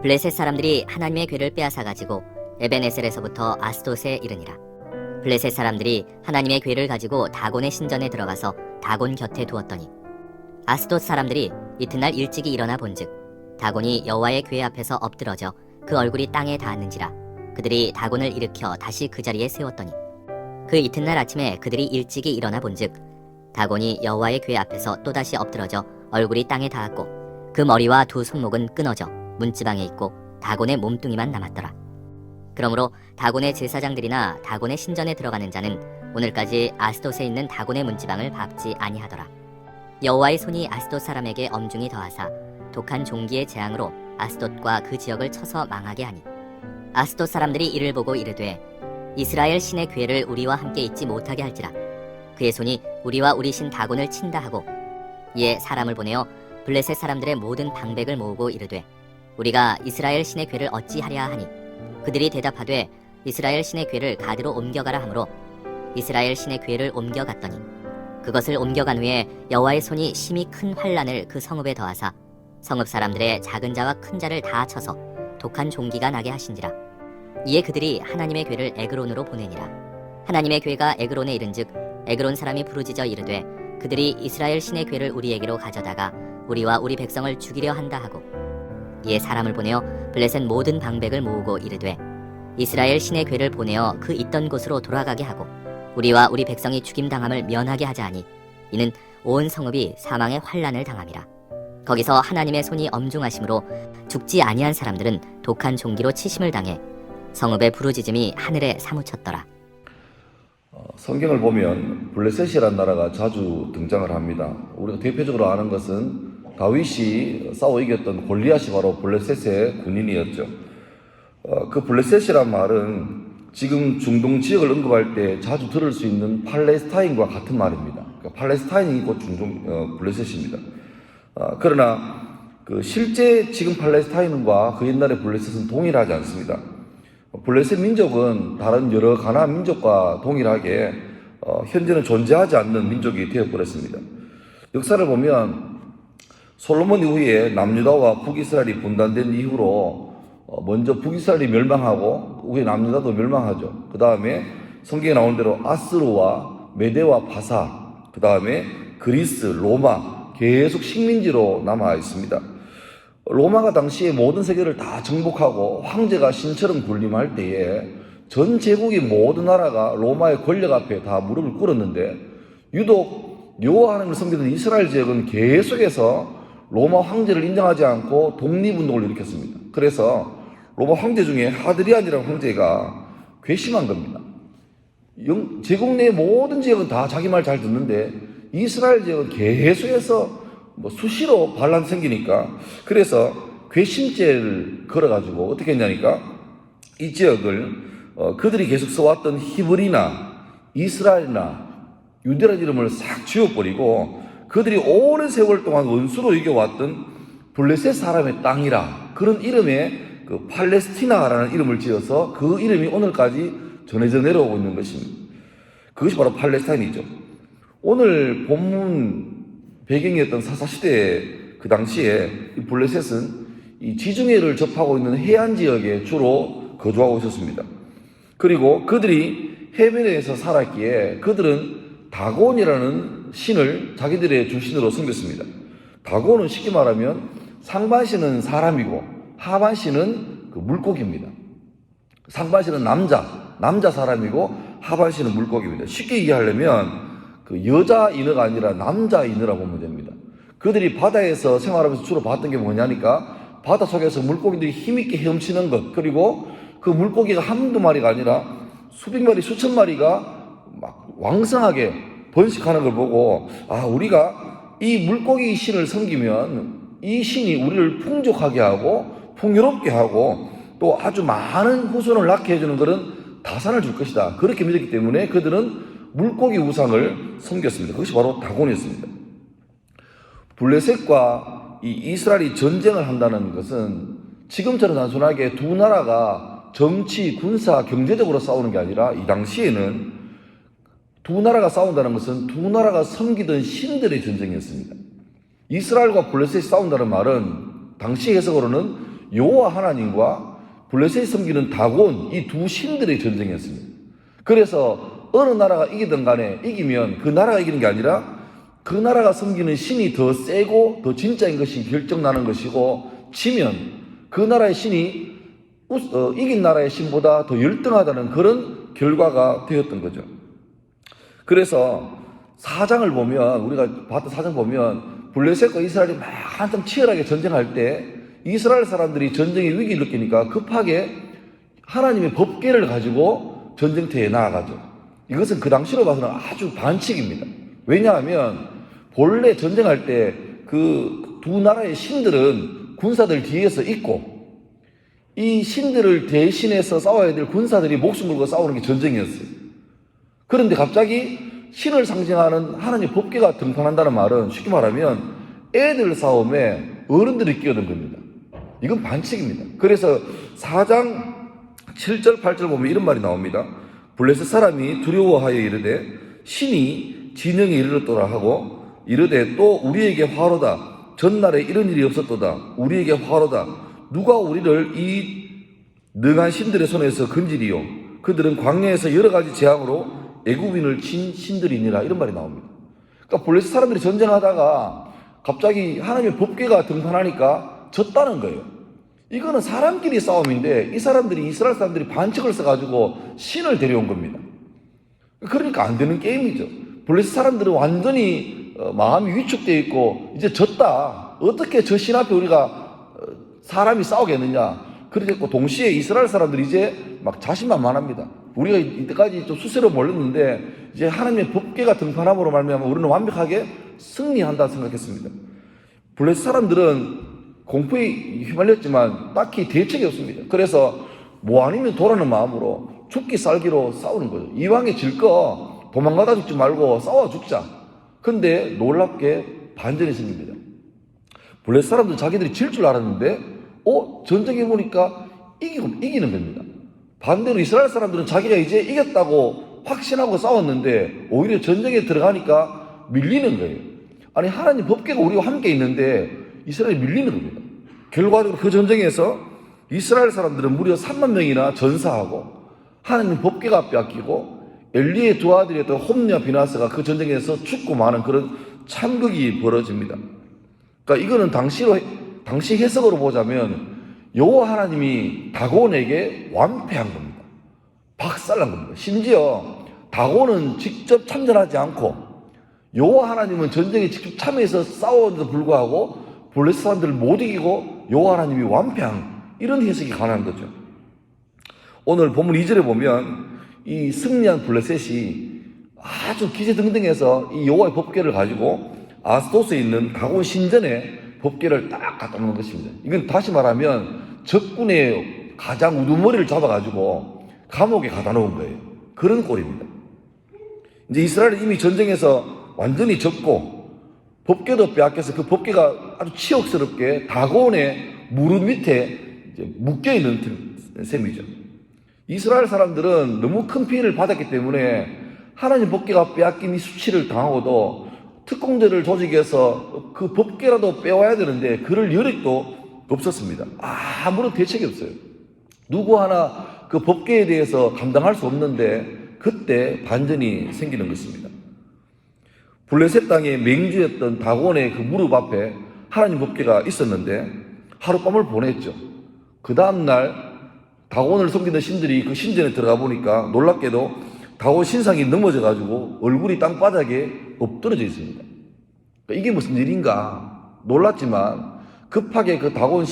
블레셋 사람들이 하나님의 궤를 빼앗아 가지고 에벤에셀에서부터 아스돗에 이르니라. 블레셋 사람들이 하나님의 궤를 가지고 다곤의 신전에 들어가서 다곤 곁에 두었더니 아스돗 사람들이 이튿날 일찍이 일어나 본즉 다곤이 여호와의 궤 앞에서 엎드러져 그 얼굴이 땅에 닿았는지라. 그들이 다곤을 일으켜 다시 그 자리에 세웠더니 그 이튿날 아침에 그들이 일찍이 일어나 본즉 다곤이 여호와의 궤 앞에서 또다시 엎드러져 얼굴이 땅에 닿았고 그 머리와 두 손목은 끊어져 문지방에 있고 다곤의 몸뚱이만 남았더라. 그러므로 다곤의 제사장들이나 다곤의 신전에 들어가는 자는 오늘까지 아스돗에 있는 다곤의 문지방을 밟지 아니하더라. 여호와의 손이 아스돗 사람에게 엄중히 더하사 독한 종기의 재앙으로 아스돗과 그 지역을 쳐서 망하게 하니 아스돗 사람들이 이를 보고 이르되 이스라엘 신의 궤를 우리와 함께 있지 못하게 할지라. 그의 손이 우리와 우리 신 다곤을 친다 하고 이에 사람을 보내어 블레셋 사람들의 모든 방백을 모으고 이르되 우리가 이스라엘 신의 궤를 어찌하랴 하니 그들이 대답하되 이스라엘 신의 궤를 가드로 옮겨가라 하므로 이스라엘 신의 궤를 옮겨갔더니 그것을 옮겨간 후에 여호와의 손이 심히 큰 환란을 그 성읍에 더하사 성읍 사람들의 작은 자와 큰 자를 다 쳐서 독한 종기가 나게 하신지라. 이에 그들이 하나님의 궤를 에그론으로 보내니라. 하나님의 궤가 에그론에 이른즉 에그론 사람이 부르짖어 이르되 그들이 이스라엘 신의 궤를 우리에게로 가져다가 우리와 우리 백성을 죽이려 한다 하고 이에 사람을 보내어 블레셋 모든 방백을 모으고 이르되 이스라엘 신의 궤를 보내어 그 있던 곳으로 돌아가게 하고 우리와 우리 백성이 죽임당함을 면하게 하자 하니 이는 온 성읍이 사망의 환란을 당함이라. 거기서 하나님의 손이 엄중하심으로 죽지 아니한 사람들은 독한 종기로 치심을 당해 성읍의 부르짖음이 하늘에 사무쳤더라. 성경을 보면 블레셋이라는 나라가 자주 등장을 합니다. 우리가 대표적으로 아는 것은 다윗이 싸워 이겼던 골리앗이 바로 블레셋의 군인이었죠. 그 블레셋이란 말은 지금 중동 지역을 언급할 때 자주 들을 수 있는 팔레스타인과 같은 말입니다. 그러니까 팔레스타인이 곧 블레셋입니다. 그러나 그 실제 지금 팔레스타인과 그 옛날의 블레셋은 동일하지 않습니다. 블레셋 민족은 다른 여러 가나안 민족과 동일하게 현재는 존재하지 않는 민족이 되어버렸습니다. 역사를 보면 솔로몬 이후에 남유다와 북이스라엘이 분단된 이후로 먼저 북이스라엘이 멸망하고 후에 남유다도 멸망하죠. 그 다음에 성경에 나오는 대로 아스루와 메데와 바사, 그 다음에 그리스, 로마 계속 식민지로 남아 있습니다. 로마가 당시에 모든 세계를 다 정복하고 황제가 신처럼 군림할 때에 전 제국의 모든 나라가 로마의 권력 앞에 다 무릎을 꿇었는데 유독 여호와 하나님을 섬기던 이스라엘 지역은 계속해서 로마 황제를 인정하지 않고 독립운동을 일으켰습니다. 그래서 로마 황제 중에 하드리안이라는 황제가 괘씸한 겁니다. 제국 내 모든 지역은 다 자기 말 잘 듣는데 이스라엘 지역은 계속해서 수시로 반란이 생기니까 그래서 괘씸죄를 걸어가지고 어떻게 했냐니까 이 지역을 그들이 계속 써왔던 히브리나 이스라엘이나 유대라는 이름을 싹 지워버리고 그들이 오랜 세월 동안 원수로 이겨왔던 블레셋 사람의 땅이라 그런 이름의 그 팔레스티나라는 이름을 지어서 그 이름이 오늘까지 전해져 내려오고 있는 것입니다. 그것이 바로 팔레스타인이죠. 오늘 본문 배경이었던 사사시대 그 당시에 이 블레셋은 이 지중해를 접하고 있는 해안 지역에 주로 거주하고 있었습니다. 그리고 그들이 해변에서 살았기에 그들은 다곤이라는 신을 자기들의 주신으로 섬겼습니다. 다곤은 쉽게 말하면 상반신은 사람이고 하반신은 그 물고기입니다. 상반신은 남자 사람이고 하반신은 물고기입니다. 쉽게 이해하려면 그 여자 인어가 아니라 남자 인어라고 보면 됩니다. 그들이 바다에서 생활하면서 주로 봤던 게 뭐냐니까 바다 속에서 물고기들이 힘있게 헤엄치는 것, 그리고 그 물고기가 한두 마리가 아니라 수백 마리, 수천 마리가 막 왕성하게 번식하는 걸 보고 우리가 이 물고기 신을 섬기면 이 신이 우리를 풍족하게 하고 풍요롭게 하고 또 아주 많은 후손을 낳게 해주는 그런 다산을 줄 것이다. 그렇게 믿었기 때문에 그들은 물고기 우상을 섬겼습니다. 그것이 바로 다곤이었습니다. 블레셋과 이 이스라엘이 전쟁을 한다는 것은 지금처럼 단순하게 두 나라가 정치, 군사, 경제적으로 싸우는 게 아니라 이 당시에는 두 나라가 싸운다는 것은 두 나라가 섬기던 신들의 전쟁이었습니다. 이스라엘과 블레셋이 싸운다는 말은 당시 해석으로는 여호와 하나님과 블레셋이 섬기는 다곤, 이 두 신들의 전쟁이었습니다. 그래서 어느 나라가 이기든 간에 이기면 그 나라가 이기는 게 아니라 그 나라가 섬기는 신이 더 세고 더 진짜인 것이 결정나는 것이고, 지면 그 나라의 신이 이긴 나라의 신보다 더 열등하다는 그런 결과가 되었던 거죠. 그래서 사장을 보면, 우리가 봤던 사장 보면 블레셋과 이스라엘이 막 한참 치열하게 전쟁할 때 이스라엘 사람들이 전쟁의 위기를 느끼니까 급하게 하나님의 법궤를 가지고 전쟁터에 나아가죠. 이것은 그 당시로 봐서는 아주 반칙입니다. 왜냐하면 본래 전쟁할 때 그 두 나라의 신들은 군사들 뒤에서 있고, 이 신들을 대신해서 싸워야 될 군사들이 목숨 걸고 싸우는 게 전쟁이었어요. 그런데 갑자기 신을 상징하는 하나님의 법궤가 등판한다는 말은 쉽게 말하면 애들 싸움에 어른들이 끼어든 겁니다. 이건 반칙입니다. 그래서 4장 7절 8절 보면 이런 말이 나옵니다. 블레셋 사람이 두려워하여 이르되 신이 진영에 이르렀도다 하고, 이르되 또 우리에게 화로다. 전날에 이런 일이 없었도다. 우리에게 화로다. 누가 우리를 이 능한 신들의 손에서 건지리요. 그들은 광야에서 여러 가지 재앙으로 애굽인을 친 신들이니라. 이런 말이 나옵니다. 그러니까 블레셋 사람들이 전쟁하다가 갑자기 하나님의 법궤가 등판하니까 졌다는 거예요. 이거는 사람끼리 싸움인데 이 사람들이, 이스라엘 사람들이 반칙을 써가지고 신을 데려온 겁니다. 그러니까 안 되는 게임이죠. 블레셋 사람들은 완전히 마음이 위축되어 있고 이제 졌다. 어떻게 저 신 앞에 우리가 사람이 싸우겠느냐. 그랬고 동시에 이스라엘 사람들이 이제 막 자신만만합니다. 우리가 이때까지 좀 수세로 몰렸는데 이제 하나님의 법궤가 등판함으로 말미암아 우리는 완벽하게 승리한다 생각했습니다. 블레셋 사람들은 공포에 휘말렸지만 딱히 대책이 없습니다. 그래서 뭐 아니면 도라는 마음으로 죽기 살기로 싸우는 거죠. 이왕에 질 거 도망가다 죽지 말고 싸워 죽자. 근데 놀랍게 반전이 생깁니다. 블레셋 사람들은 자기들이 질 줄 알았는데 전쟁해 보니까 이기는 겁니다. 반대로 이스라엘 사람들은 자기가 이제 이겼다고 확신하고 싸웠는데 오히려 전쟁에 들어가니까 밀리는 거예요. 아니 하나님 법궤가 우리와 함께 있는데 이스라엘이 밀리는 겁니다. 결과적으로 그 전쟁에서 이스라엘 사람들은 무려 3만 명이나 전사하고 하나님 법궤가 빼앗기고 엘리의 두 아들이었던 홈리와 비나스가 그 전쟁에서 죽고 마는 그런 참극이 벌어집니다. 그러니까 이거는 당시 해석으로 보자면 여호와 하나님이 다곤에게 완패한 겁니다. 박살난 겁니다. 심지어 다곤은 직접 참전하지 않고 여호와 하나님은 전쟁에 직접 참여해서 싸웠는데도 불구하고 블레셋 사람들을 못 이기고 여호와 하나님이 완패한, 이런 해석이 가능한 거죠. 오늘 본문 2절에 보면 이 승리한 블레셋이 아주 기세등등해서 이 여호와의 법궤를 가지고 아스도스에 있는 다곤 신전에 법궤를 딱 갖다 놓는 것입니다. 이건 다시 말하면 적군의 가장 우두머리를 잡아가지고 감옥에 가다 놓은 거예요. 그런 꼴입니다. 이제 이스라엘이 이미 전쟁에서 완전히 졌고 법궤도 빼앗겨서 그 법궤가 아주 치욕스럽게 다곤의 무릎 밑에 이제 묶여있는 셈이죠. 이스라엘 사람들은 너무 큰 피해를 받았기 때문에 하나님 법궤가 빼앗긴 이 수치를 당하고도 특공대를 조직해서 그 법궤라도 빼와야 되는데 그럴 여력도 없었습니다. 아무런 대책이 없어요. 누구 하나 그 법궤에 대해서 감당할 수 없는데 그때 반전이 생기는 것입니다. 블레셋 땅의 맹주였던 다곤의 그 무릎 앞에 하나님 법궤가 있었는데 하룻밤을 보냈죠. 그 다음날 다곤을 섬기는 신들이 그 신전에 들어가 보니까 놀랍게도 다곤 신상이 넘어져가지고 얼굴이 땅바닥에 엎드러져 있습니다. 그러니까 이게 무슨 일인가 놀랐지만 급하게 그 다곤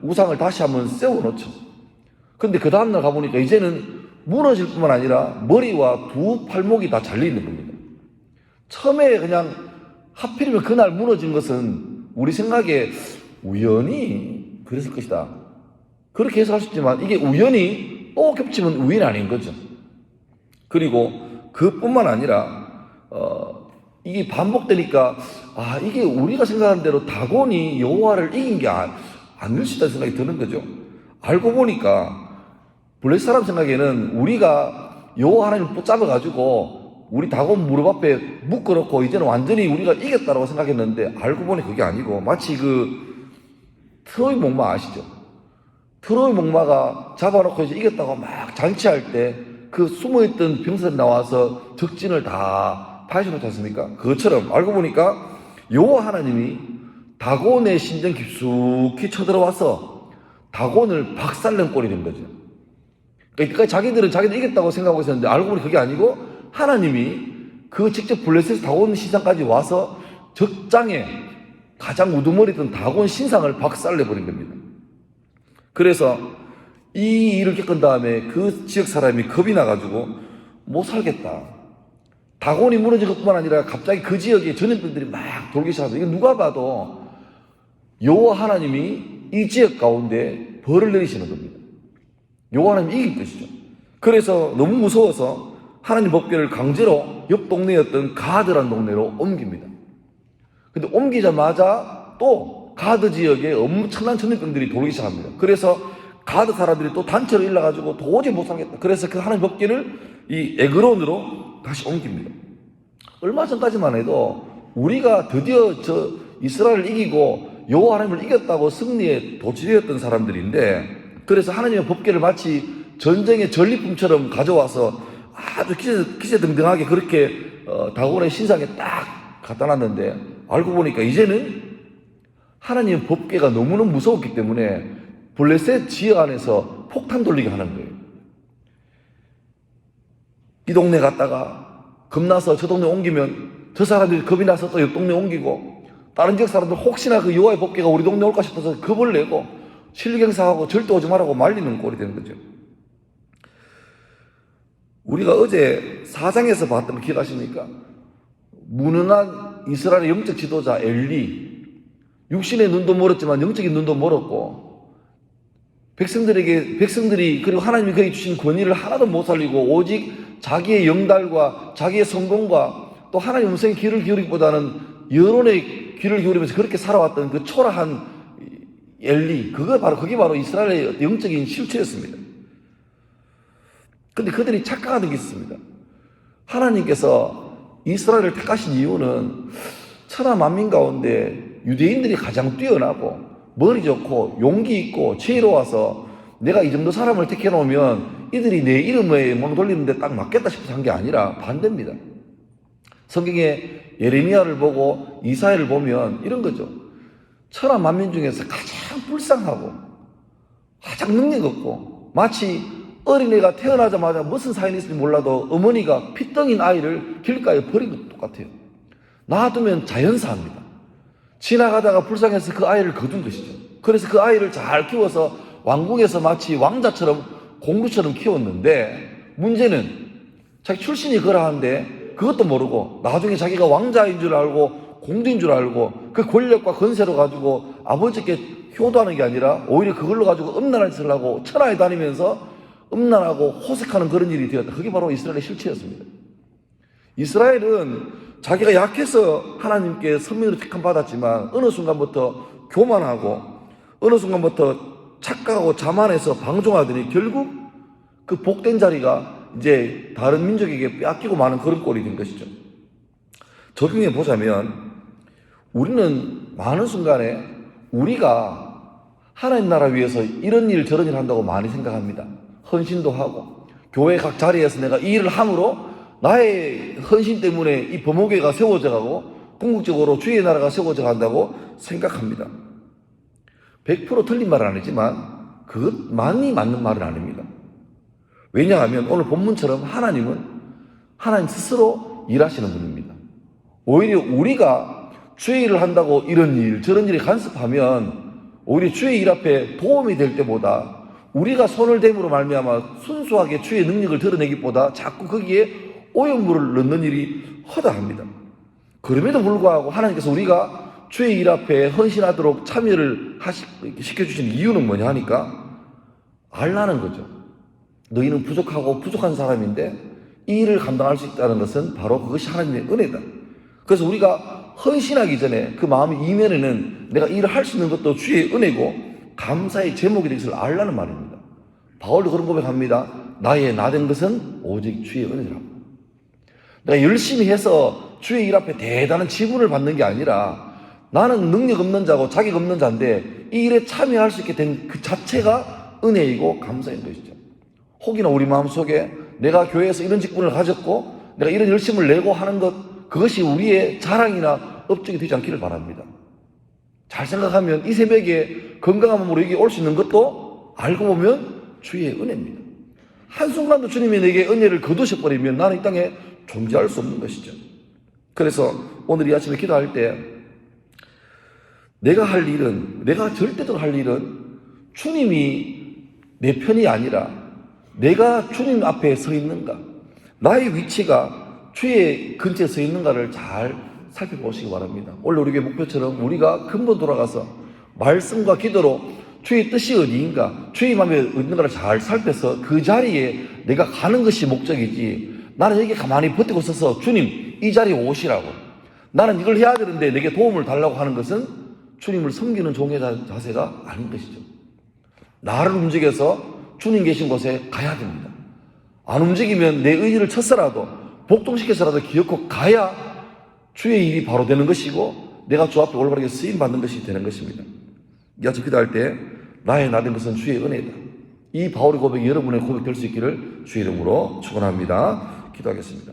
우상을 다시 한번 세워놓죠. 근데 그 다음날 가보니까 이제는 무너질 뿐만 아니라 머리와 두 팔목이 다 잘려있는 겁니다. 처음에 그냥 하필이면 그날 무너진 것은 우리 생각에 우연히 그랬을 것이다, 그렇게 해석할 수 있지만 이게 우연히 또 겹치면 우연이 아닌 거죠. 그리고 그뿐만 아니라 이게 반복되니까 이게 우리가 생각하는 대로 다곤이 여호와를 이긴 게 아닐 수 있다는 생각이 드는 거죠. 알고 보니까 블레셋 사람 생각에는 우리가 여호와 하나님을 붙잡아가지고 우리 다곤 무릎 앞에 묶어놓고 이제는 완전히 우리가 이겼다고 생각했는데 알고 보니 그게 아니고 마치 그 트로이 목마 아시죠? 트로이 목마가 잡아놓고 이제 이겼다고 막 잔치할 때 그 숨어있던 병사들이 나와서 적진을 다 파헤쳐놓지 않습니까? 그것처럼 알고 보니까 여호와 하나님이 다곤의 신전 깊숙이 쳐들어와서 다곤을 박살낸 꼴이 된 거죠. 그러니까 자기들은 이겼다고 생각하고 있었는데 알고 보니 그게 아니고 하나님이 그 직접 블레셋 다곤 신상까지 와서 적장에 가장 우두머리던 다곤 신상을 박살내버린 겁니다. 그래서 이 일을 겪은 다음에 그 지역 사람이 겁이 나가지고 못 살겠다. 다곤이 무너진 것뿐만 아니라 갑자기 그 지역에 전염병들이 막 돌기 시작합니다. 이거 누가 봐도 여호와 하나님이 이 지역 가운데 벌을 내리시는 겁니다. 여호와 하나님이 이길 것이죠. 그래서 너무 무서워서 하나님 법궤를 강제로 옆 동네였던 가드라는 동네로 옮깁니다. 근데 옮기자마자 또 가드 지역에 엄청난 전염병들이 돌기 시작합니다. 그래서 가드 사람들이 또 단체로 일러가지고 도저히 못 살겠다. 그래서 그 하나님 법궤를 이 에그론으로 다시 옮깁니다. 얼마 전까지만 해도 우리가 드디어 저 이스라엘을 이기고 여호와 하나님을 이겼다고 승리에 도취되었던 사람들인데, 그래서 하나님의 법궤를 마치 전쟁의 전리품처럼 가져와서 아주 기세등등하게 그렇게 다곤의 신상에 딱 갖다 놨는데, 알고 보니까 이제는 하나님의 법궤가 너무너무 무서웠기 때문에 블레셋 지역 안에서 폭탄 돌리게 하는 거예요. 이 동네 갔다가 겁나서 저 동네 옮기면 저 사람들이 겁이 나서 또 옆 동네 옮기고, 다른 지역 사람들 혹시나 그 여호와의 법궤가 우리 동네 올까 싶어서 겁을 내고 실경사하고 절대 오지 말라고 말리는 꼴이 되는 거죠. 우리가 어제 4장에서 봤던 거 기억하십니까? 무능한 이스라엘의 영적 지도자 엘리, 육신의 눈도 멀었지만 영적인 눈도 멀었고, 백성들이 그리고 하나님이 그에게 주신 권위를 하나도 못 살리고 오직 자기의 영달과 자기의 성공과 또 하나님의 음성에 귀를 기울이기보다는 여론의 귀를 기울이면서 그렇게 살아왔던 그 초라한 엘리, 그게 바로 이스라엘의 영적인 실체였습니다. 근데 그들이 착각하는 게 있습니다. 하나님께서 이스라엘을 택하신 이유는 천하 만민 가운데 유대인들이 가장 뛰어나고 머리 좋고 용기 있고 지혜로워서 내가 이 정도 사람을 택해 놓으면 이들이 내 이름에 멍 돌리는데 딱 맞겠다 싶어서 한 게 아니라 반대입니다. 성경에 예레미야를 보고 이사야를 보면 이런 거죠. 천하 만민 중에서 가장 불쌍하고 가장 능력 없고, 마치 어린애가 태어나자마자 무슨 사연이 있을지 몰라도 어머니가 피덩인 아이를 길가에 버린 것도 똑같아요. 놔두면 자연사합니다. 지나가다가 불쌍해서 그 아이를 거둔 것이죠. 그래서 그 아이를 잘 키워서 왕궁에서 마치 왕자처럼 공주처럼 키웠는데, 문제는 자기 출신이 그러한데 그것도 모르고 나중에 자기가 왕자인 줄 알고 공주인 줄 알고 그 권력과 건세로 가지고 아버지께 효도하는 게 아니라 오히려 그걸로 가지고 음란한 짓을 하고 천하에 다니면서 음란하고 호색하는 그런 일이 되었다. 그게 바로 이스라엘의 실체였습니다. 이스라엘은 자기가 약해서 하나님께 선민으로 택함 받았지만 어느 순간부터 교만하고 어느 순간부터 착각하고 자만해서 방종하더니 결국 그 복된 자리가 이제 다른 민족에게 빼앗기고 마는 그런 꼴이 된 것이죠. 적용해 보자면 우리는 많은 순간에 우리가 하나님 나라 위해서 이런 일 저런 일 한다고 많이 생각합니다. 헌신도 하고 교회 각 자리에서 내가 이 일을 함으로 나의 헌신 때문에 이 범호교회가 세워져 가고 궁극적으로 주의 나라가 세워져 간다고 생각합니다. 100% 틀린 말은 아니지만 그것만이 맞는 말은 아닙니다. 왜냐하면 오늘 본문처럼 하나님은 하나님 스스로 일하시는 분입니다. 오히려 우리가 주의 일을 한다고 이런 일 저런 일에 간섭하면 오히려 주의 일 앞에 도움이 될 때보다 우리가 손을 댐으로 말미암아 순수하게 주의 능력을 드러내기보다 자꾸 거기에 오염물을 넣는 일이 허다합니다. 그럼에도 불구하고 하나님께서 우리가 주의 일 앞에 헌신하도록 참여를 시켜주시는 이유는 뭐냐 하니까 알라는 거죠. 너희는 부족하고 부족한 사람인데 이 일을 감당할 수 있다는 것은 바로 그것이 하나님의 은혜다. 그래서 우리가 헌신하기 전에 그 마음의 이면에는 내가 이 일을 할 수 있는 것도 주의 은혜고 감사의 제목이 되기를 알라는 말입니다. 바울도 그런 고백합니다. 나의 나된 것은 오직 주의 은혜라고. 내가 열심히 해서 주의 일 앞에 대단한 지분을 받는 게 아니라 나는 능력 없는 자고 자격 없는 자인데 이 일에 참여할 수 있게 된 그 자체가 은혜이고 감사인 것이죠. 혹이나 우리 마음속에 내가 교회에서 이런 직분을 가졌고 내가 이런 열심을 내고 하는 것, 그것이 우리의 자랑이나 업적이 되지 않기를 바랍니다. 잘 생각하면 이 새벽에 건강한 몸으로 여기 올 수 있는 것도 알고 보면 주의 은혜입니다. 한순간도 주님이 내게 은혜를 거두셔버리면 나는 이 땅에 존재할 수 없는 것이죠. 그래서 오늘 이 아침에 기도할 때 내가 절대적으로 할 일은 주님이 내 편이 아니라 내가 주님 앞에 서 있는가, 나의 위치가 주의 근처에 서 있는가를 잘 살펴보시기 바랍니다. 원래 우리 교회 목표처럼 우리가 근본 돌아가서 말씀과 기도로 주의 뜻이 어디인가, 주의 마음에 있는가를 잘 살펴서 그 자리에 내가 가는 것이 목적이지, 나는 여기 가만히 버티고 있어서 주님 이 자리에 오시라고, 나는 이걸 해야 되는데 내게 도움을 달라고 하는 것은 주님을 섬기는 종의 자세가 아닌 것이죠. 나를 움직여서 주님 계신 곳에 가야 됩니다. 안 움직이면 내 의지를 쳤어라도 복종시켜서라도 기어코 가야 주의 일이 바로 되는 것이고 내가 주 앞에 올바르게 쓰임받는 것이 되는 것입니다. 이 아침 기도할 때 나의 나된 것은 주의 은혜다, 이 바울의 고백이 여러분의 고백 될 수 있기를 주의 이름으로 축원합니다. 기도하겠습니다.